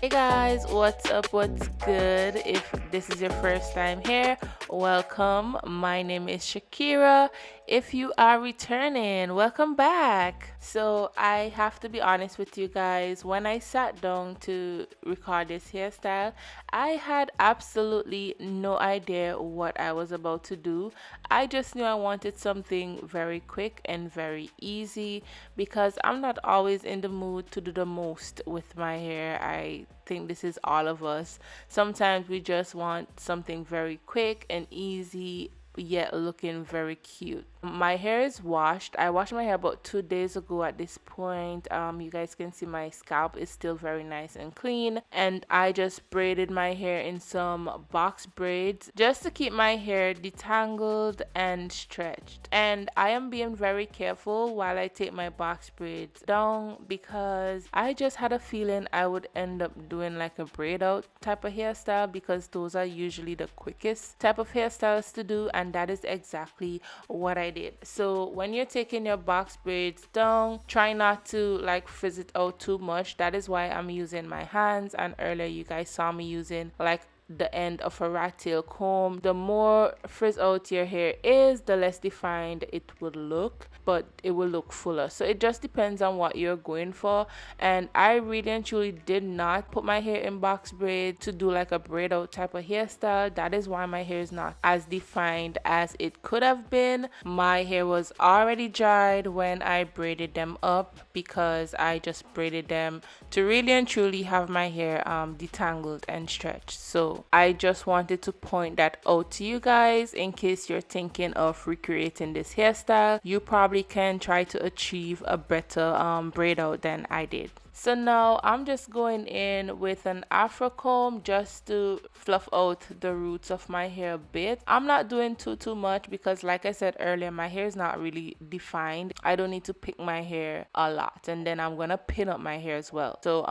Hey guys, what's up? What's good? If this is your first time here, welcome. My name is Shakira. If you are returning, welcome back. So, I have to be honest with you guys. When I sat down to record this hairstyle, I had absolutely no idea what I was about to do. I just knew I wanted something very quick and very easy because I'm not always in the mood to do the most with my hair. I think this is all of us. Sometimes we just want something very quick and easy yet looking very cute. My hair is washed. I washed my hair about 2 days ago at this point. You guys can see my scalp is still very nice and clean. And I just braided my hair in some box braids just to keep my hair detangled and stretched. And I am being very careful while I take my box braids down because I just had a feeling I would end up doing like a braid out type of hairstyle because those are usually the quickest type of hairstyles to do, and that is exactly what I did. So when you're taking your box braids down, try not to like frizz it out too much. That is why I'm using my hands, and earlier you guys saw me using like the end of a rat tail comb. The more frizz out your hair is, the less defined it would look, but it will look fuller. So it just depends on what you're going for. And I really and truly did not put my hair in box braid to do like a braid out type of hairstyle. That is why my hair is not as defined as it could have been. My hair was already dried when I braided them up because I just braided them to really and truly have my hair detangled and stretched. So I just wanted to point that out to you guys in case you're thinking of recreating this hairstyle. You probably can try to achieve a better braid out than I did. So now I'm just going in with an afro comb just to fluff out the roots of my hair a bit. I'm not doing too much because like I said earlier, my hair is not really defined. I don't need to pick my hair a lot, and then I'm gonna pin up my hair as well. So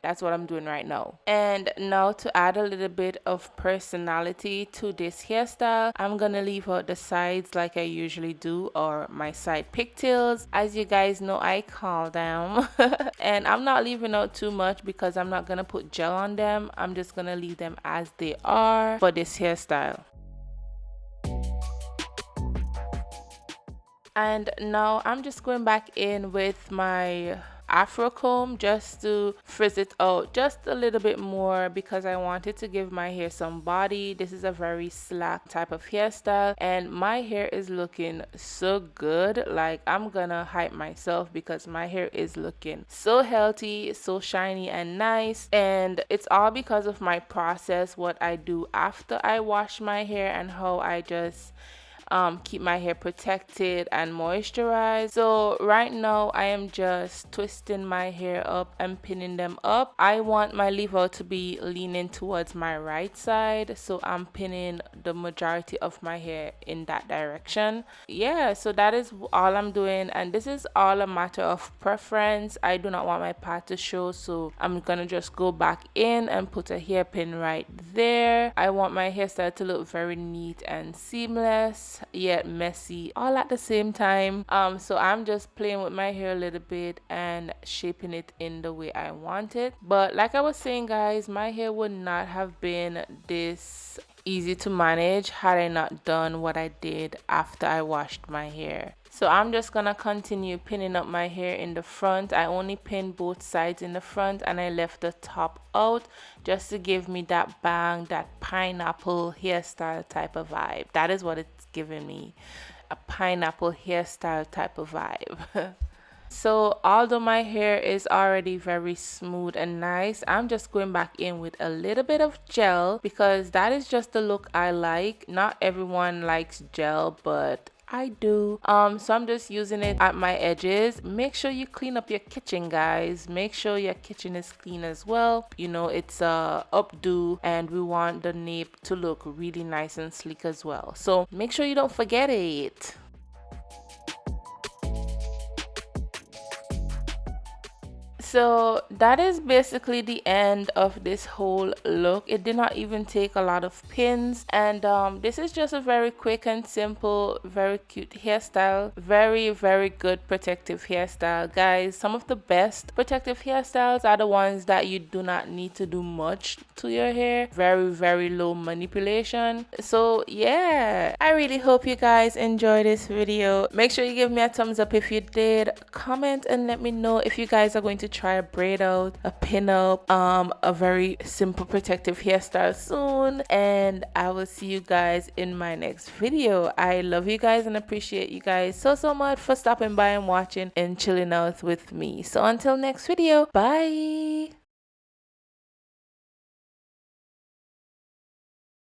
that's what I'm doing right now. And now to add a little bit of personality to this hairstyle, I'm gonna leave out the sides like I usually do, or my side pigtails. As you guys know, I call them. And I'm not leaving out too much because I'm not gonna put gel on them. I'm just gonna leave them as they are for this hairstyle. And now I'm just going back in with my afro comb just to frizz it out just a little bit more because I wanted to give my hair some body. This is a very slack type of hairstyle and my hair is looking so good. Like, I'm gonna hype myself because my hair is looking so healthy, so shiny and nice, and it's all because of my process, what I do after I wash my hair and how I just keep my hair protected and moisturized. So right now I am just twisting my hair up and pinning them up. I want my leave out to be leaning towards my right side, so I'm pinning the majority of my hair in that direction. Yeah, so that is all I'm doing, and this is all a matter of preference. I do not want my part to show, so I'm gonna just go back in and put a hairpin right there. I want my hairstyle to look very neat and seamless yet messy all at the same time. So I'm just playing with my hair a little bit and shaping it in the way I want it. But like I was saying, guys, my hair would not have been this easy to manage had I not done what I did after I washed my hair. So I'm just gonna continue pinning up my hair in the front. I only pinned both sides in the front and I left the top out just to give me that bang, that pineapple hairstyle type of vibe. That is what it's giving me, a pineapple hairstyle type of vibe. So although my hair is already very smooth and nice, I'm just going back in with a little bit of gel because that is just the look I like. Not everyone likes gel, but I do. So I'm just using it at my edges. Make sure you clean up your kitchen, guys. Make sure your kitchen is clean as well. You know, it's a updo and we want the nape to look really nice and sleek as well. So make sure you don't forget it. So that is basically the end of this whole look. It did not even take a lot of pins, and this is just a very quick and simple, very cute hairstyle. Very good protective hairstyle, guys. Some of the best protective hairstyles are the ones that you do not need to do much to your hair. Very low manipulation. So yeah, I really hope you guys enjoy this video. Make sure you give me a thumbs up if you did. Comment and let me know if you guys are going to try a braid out, a pin up, a very simple protective hairstyle soon. And I will see you guys in my next video. I love you guys and appreciate you guys so much for stopping by and watching and chilling out with me. So until next video, bye.